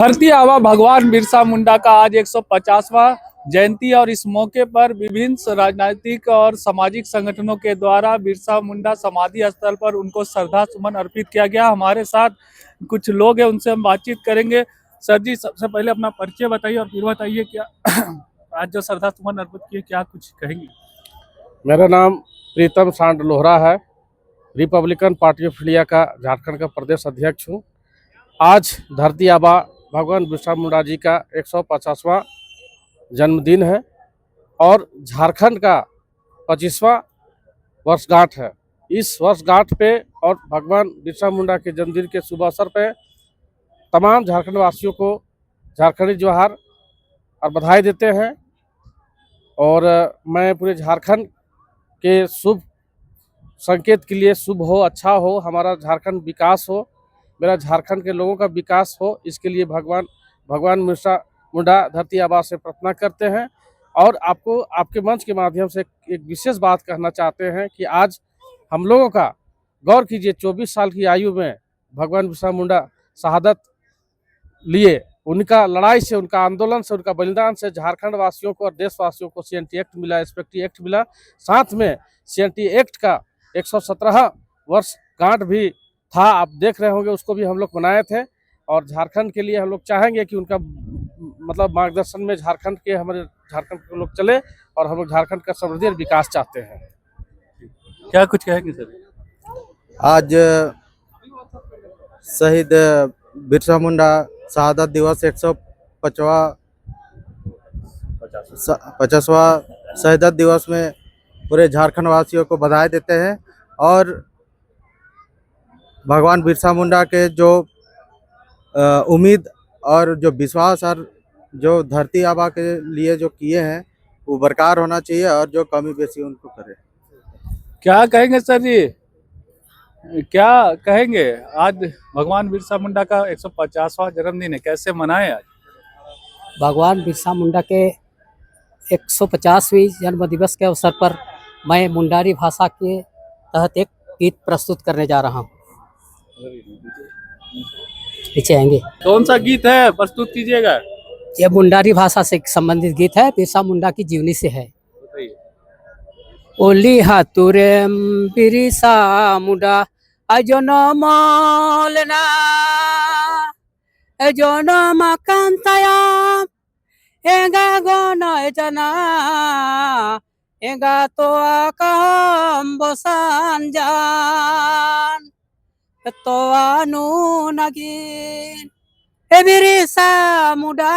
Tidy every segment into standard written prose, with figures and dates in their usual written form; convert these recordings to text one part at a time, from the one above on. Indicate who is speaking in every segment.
Speaker 1: धरती आबा भगवान बिरसा मुंडा का आज 150वां जयंती और इस मौके पर विभिन्न राजनीतिक और सामाजिक संगठनों के द्वारा बिरसा मुंडा समाधि स्थल पर उनको श्रद्धा सुमन अर्पित किया गया। हमारे साथ कुछ लोग हैं, उनसे हम बातचीत करेंगे। सर जी, सबसे पहले अपना परिचय बताइए और फिर बताइए क्या आज जो श्रद्धा सुमन अर्पित किए, क्या कुछ कहेंगे?
Speaker 2: मेरा नाम प्रीतम सांड लोहरा है। रिपब्लिकन पार्टी ऑफ इंडिया का झारखंड का प्रदेश अध्यक्ष हूँ। आज धरती आबा भगवान बिरसा मुंडा जी का 150वां जन्मदिन है और झारखंड का 25वां वर्षगांठ है। इस वर्षगांठ पे और भगवान बिरसा मुंडा के जन्मदिन के शुभ अवसर पे तमाम झारखंड वासियों को झारखंडी जोहार और बधाई देते हैं। और मैं पूरे झारखंड के शुभ संकेत के लिए, शुभ हो, अच्छा हो, हमारा झारखंड विकास हो, मेरा झारखंड के लोगों का विकास हो, इसके लिए भगवान बिरसा मुंडा धरती आबा से प्रार्थना करते हैं। और आपको आपके मंच के माध्यम से एक विशेष बात कहना चाहते हैं कि आज हम लोगों का गौर कीजिए, 24 साल की आयु में भगवान बिरसा मुंडा शहादत लिए। उनका लड़ाई से, उनका आंदोलन से, उनका बलिदान से झारखंड वासियों को और देशवासियों को सीएनटी एक्ट मिला, एसपीटी एक्ट मिला। साथ में सीएनटी एक्ट का 117 वर्ष गांठ भी था, आप देख रहे होंगे, उसको भी हम लोग मनाए थे। और झारखंड के लिए हम लोग चाहेंगे कि उनका मतलब मार्गदर्शन में हमारे झारखंड के लोग चले और हम लोग झारखंड का समृद्धि और विकास चाहते हैं।
Speaker 1: क्या कुछ कहेंगे सर?
Speaker 3: आज शहीद बिरसा मुंडा शहादत दिवस 150वां शहादत दिवस में पूरे झारखंड वासियों को बधाई देते हैं। और भगवान बिरसा मुंडा के जो उम्मीद और जो विश्वास और जो धरती आबा के लिए जो किए हैं वो बरकरार होना चाहिए और जो कमी बेसी उनको करे।
Speaker 1: क्या कहेंगे सर जी, क्या कहेंगे? आज भगवान बिरसा मुंडा का 150वां जन्मदिन है, कैसे मनाए आज?
Speaker 4: भगवान बिरसा मुंडा के 150वीं जन्म दिवस के अवसर पर मैं मुंडारी भाषा के तहत एक गीत प्रस्तुत करने जा रहा हूँ। पीछे आएंगे।
Speaker 1: कौन सा गीत है, प्रस्तुत कीजिएगा?
Speaker 4: ये मुंडारी भाषा से संबंधित गीत है, बिरसा मुंडा की जीवनी से है। ओली हातुरे बिरसा मुंडा अजनम लेना अजनम कांताया एगा गन जना एगा तो आकाम बसान जान तो आनु नगिन ए बिरसा मुंडा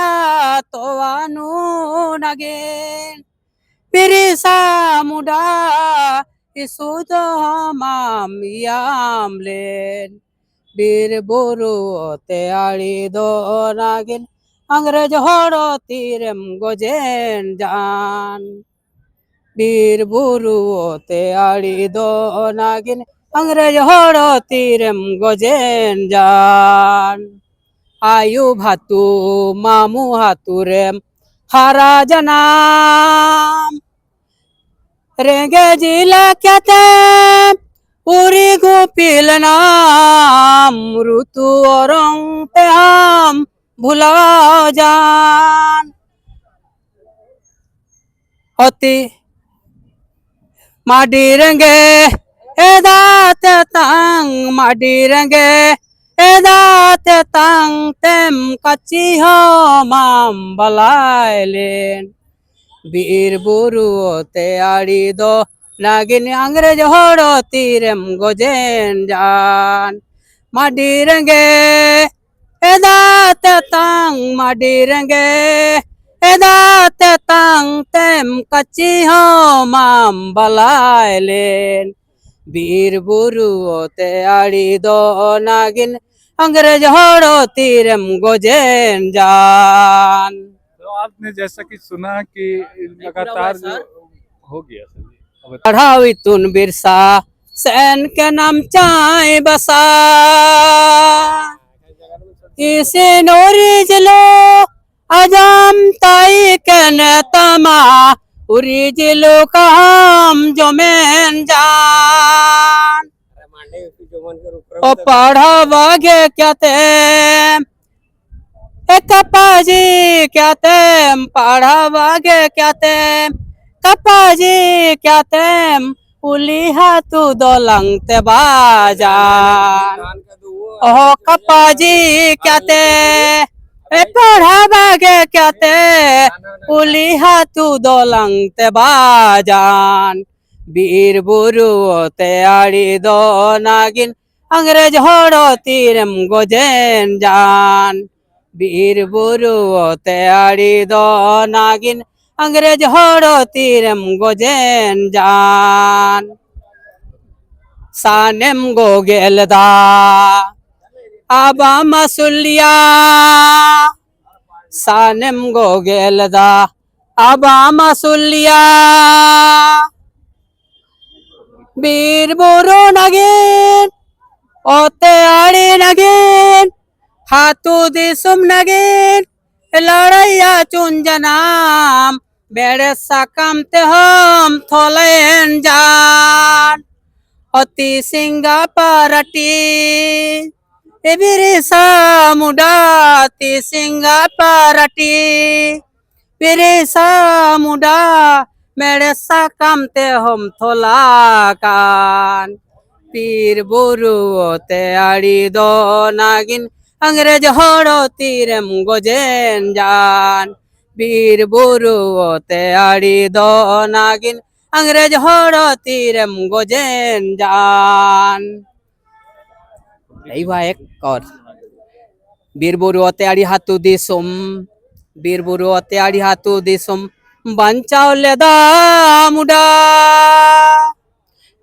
Speaker 4: तो आनु नगिन बिरसा मुंडा इसुद माम याम लेन बीर बुरु ते आड़ी दो नागिन अंग्रेज होड़ो तीरम गोजेन जान बीर बुरु ते आड़ी दो नागिन अंग्रेज होड़ो तीरम गोजेन जान आयु भातु मामू हातुरेम हारा जनाम रेंगे जिला कहते पूरी गोपिल नाम ऋतु और पे हम भुला जान होती माडी रेंगे एदात तंग माडी रेंगे एदात तंग तेम कच्ची हो माम बलायलेन बीर बुरु ते आड़ी दो नागिन अंग्रेज होड़ो तीरम गोजेन जान माडी रेंगे एदात तंग माडी रेंगे एदात तंग तेम कच्ची हो माम बलायलेन बीर बुरु ते आड़ी दो नागिन अंग्रेज होड़ो तीरम गोजेन जान।
Speaker 1: तो आपने जैसा कि सुना कि लगातार जो हो गया सर,
Speaker 4: पढ़ावी तुन बिरसा सैन के नाम चाय बसा इसे नोरी जलो अजाम ताई के नेतमा उरी जिलो काम जो मेन जान ओ पढ़ा वागे क्या ते कपाजी क्या तेम पढ़ा बागे क्या तेम कपाजी क्या तेम उलिहा तू दोलंग ते बाजान ओहो कपाजी क्या ते पढ़ा बागे क्या ते उलिहा तू दोलंग ते बाजान वीर बुरु ते आड़ी दो नागिन अंग्रेज होड़ो तीरम गोजेन जान वीर बुरु ते आड़ी दो नागिन अंग्रेज होड़ो तीरम गोजेन जान सानेम गोगेलदा आबा मसुलिया सानेम गोगेलदा आबा मसुलिया वीर बुरु नगिन ओते आड़ी नगिन हाथू दिसुम नगिन लड़ैया चुंजनाम बेड़े साकम ते हम थोलेन जान अति सिंगा पारटी बिरिसा मुडा ति सिंगा पारटी बिरिसा मुडा मेरे साकम ते हम थोलाकान पीर बुरु ते आड़ी दो नागिन अंग्रेज होड़ो तीरम गोजेन जान वीर बुरु ते आड़ी दो नागिन अंग्रेज होड़ो तीरम गोजेन जान यही हुआ एक और वीर बुरु ते आड़ी हाथू दिसुम वीर बुरु ते आड़ी हाथू दिसुम बंचाओ लेदा मुडा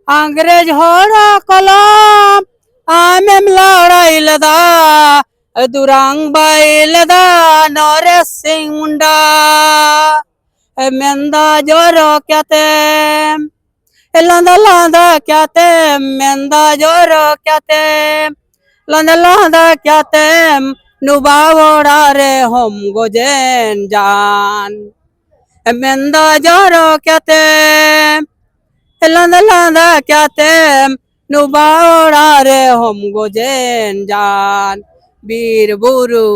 Speaker 4: अंग्रेज होड़ा कलम आमेम लड़ाई लदा दुरांग बाई लदा नरेश सिंह मुंडा मेंदा जोरो क्या ते लंदा लंदा क्या ते मेंदा जोरो क्या ते लंदा लंदा क्या ते नुबावोड़ा रे हम गोजेन जान मेंदा जोरो क्या ते लंदा लंदा क्या ते नुबावोड़ा रे हम गोजेन जान वीर बुरु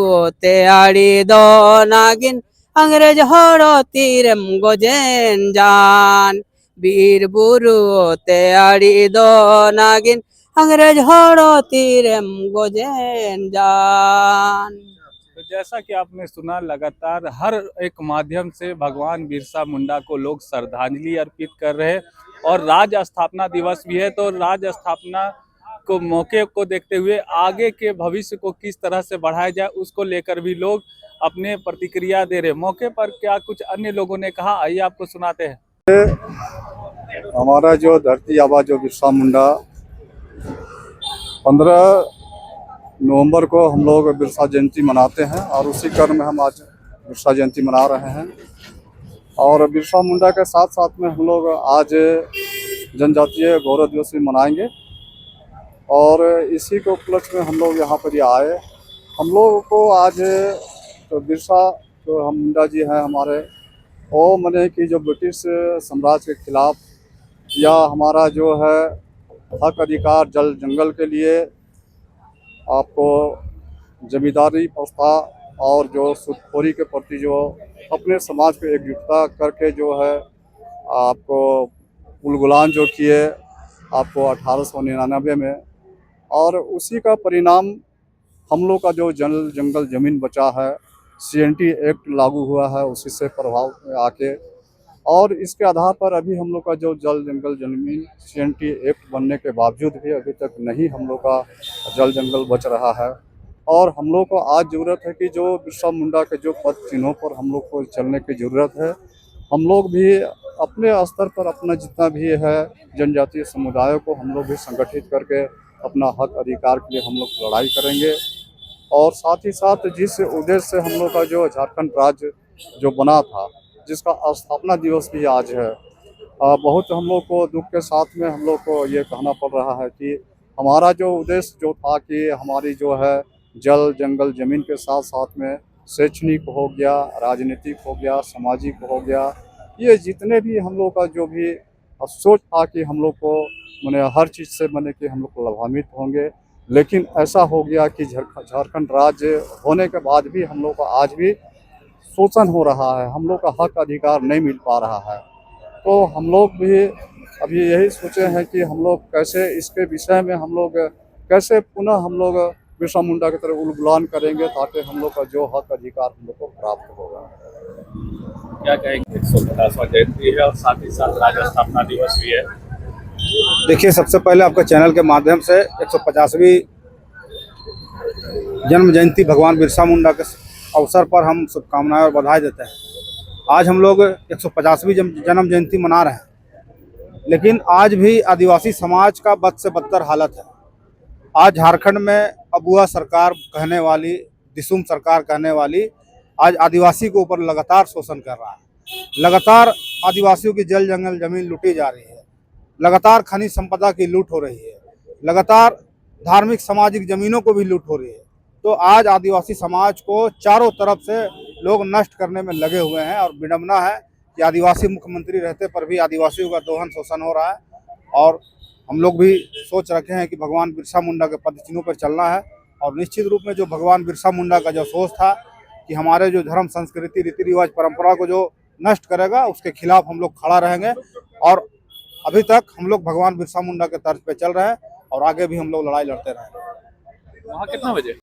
Speaker 4: ते आड़ी दो नागिन अंग्रेज होड़ो तीरम गोजेन जान वीर बुरु ते आड़ी दो नागिन अंग्रेज होड़ो तीरम गोजेन जान।
Speaker 1: तो जैसा कि आपने सुना, लगातार हर एक माध्यम से भगवान बिरसा मुंडा को लोग श्रद्धांजलि अर्पित कर रहे हैं और राज्य स्थापना दिवस भी है, तो राज्य स्थापना को मौके को देखते हुए आगे के भविष्य को किस तरह से बढ़ाया जाए उसको लेकर भी लोग अपने प्रतिक्रिया दे रहे हैं। मौके पर क्या कुछ अन्य लोगों ने कहा, आइए आपको सुनाते हैं।
Speaker 5: हमारा जो धरती आबा जो बिरसा मुंडा 15 नवंबर को हम लोग बिरसा जयंती मनाते हैं और उसी क्रम में हम आज बिरसा जयंती मना रहे हैं। और बिरसा मुंडा के साथ साथ में हम लोग आज जनजातीय गौरव दिवस भी मनाएंगे और इसी के उपलक्ष्य में हम लोग यहाँ पर आए। हम लोगों को आज तो बिरसा जो हम मुंडा जी हैं हमारे, वो मने कि जो ब्रिटिश साम्राज्य के खिलाफ या हमारा जो है हक अधिकार जल जंगल के लिए आपको जमींदारी प्रथा और जो सूदखोरी के प्रति जो अपने समाज को एकजुटता करके जो है आपको उलगुलान जो किए आपको 1899 में, और उसी का परिणाम हम लोग का जो जंगल ज़मीन बचा है, CNT एक्ट लागू हुआ है उसी से प्रभाव में आके, और इसके आधार पर अभी हम लोग का जो जंगल ज़मीन CNT एक्ट बनने के बावजूद भी अभी तक नहीं हम लोग का जंगल बच रहा है। और हम लोग को आज ज़रूरत है कि जो बिरसा मुंडा के जो पद चिन्हों पर हम लोग को चलने की ज़रूरत है। हम लोग भी अपने स्तर पर अपना जितना भी है जनजातीय समुदायों को हम लोग भी संगठित करके अपना हक अधिकार के लिए हम लोग लड़ाई करेंगे। और साथ ही साथ जिस उद्देश्य से हम लोग का जो झारखंड राज्य जो बना था, जिसका स्थापना दिवस भी आज है, बहुत हम लोग को दुख के साथ में हम लोग को ये कहना पड़ रहा है कि हमारा जो उद्देश्य जो था कि हमारी जो है जल जंगल ज़मीन के साथ साथ में शैक्षणिक हो गया, राजनीतिक हो गया, सामाजिक हो गया, ये जितने भी हम लोग का जो भी सोच था कि हम लोग को मैंने हर चीज़ से मैंने कि हम लोग को लाभान्वित होंगे, लेकिन ऐसा हो गया कि झारखंड राज्य होने के बाद भी हम लोग को आज भी शोषण हो रहा है, हम लोग का हक अधिकार नहीं मिल पा रहा है। तो हम लोग भी अभी यही सोचे हैं कि हम लोग कैसे इसके विषय में हम लोग कैसे पुनः हम लोग बिरसा मुंडा की तरफ उलगुलान करेंगे ताकि हम लोग का जो हक अधिकार हम लोग को प्राप्त होगा।
Speaker 1: क्या कहेंगे? 150वां जयंती है और साथ ही साथ राज्य स्थापना दिवस भी है।
Speaker 6: देखिए, सबसे पहले आपके चैनल के माध्यम से 150वीं जन्म जयंती भगवान बिरसा मुंडा के अवसर पर हम शुभकामनाएं और बधाई देते हैं। आज हम लोग 150वीं जन्म जयंती मना रहे हैं, लेकिन आज भी आदिवासी समाज का बद से बदतर हालत है। आज झारखंड में अबुआ सरकार कहने वाली, दिसुम सरकार कहने वाली आज आदिवासी के ऊपर लगातार शोषण कर रहा है। लगातार आदिवासियों की जल जंगल जमीन लूटी जा रही है, लगातार खनिज संपदा की लूट हो रही है, लगातार धार्मिक सामाजिक जमीनों को भी लूट हो रही है। तो आज आदिवासी समाज को चारों तरफ से लोग नष्ट करने में लगे हुए हैं और विडंबना है कि आदिवासी मुख्यमंत्री रहते पर भी आदिवासियों का दोहन शोषण हो रहा है। और हम लोग भी सोच रखे हैं कि भगवान बिरसा मुंडा के पद चिन्हों पर चलना है और निश्चित रूप में जो भगवान बिरसा मुंडा का जो सोच था कि हमारे जो धर्म संस्कृति रीति रिवाज परंपरा को जो नष्ट करेगा उसके खिलाफ हम लोग खड़ा रहेंगे। और अभी तक हम लोग भगवान बिरसा मुंडा के तर्ज पे चल रहे हैं और आगे भी हम लोग लड़ाई लड़ते रहेंगे।
Speaker 1: वहाँ कितना बजे?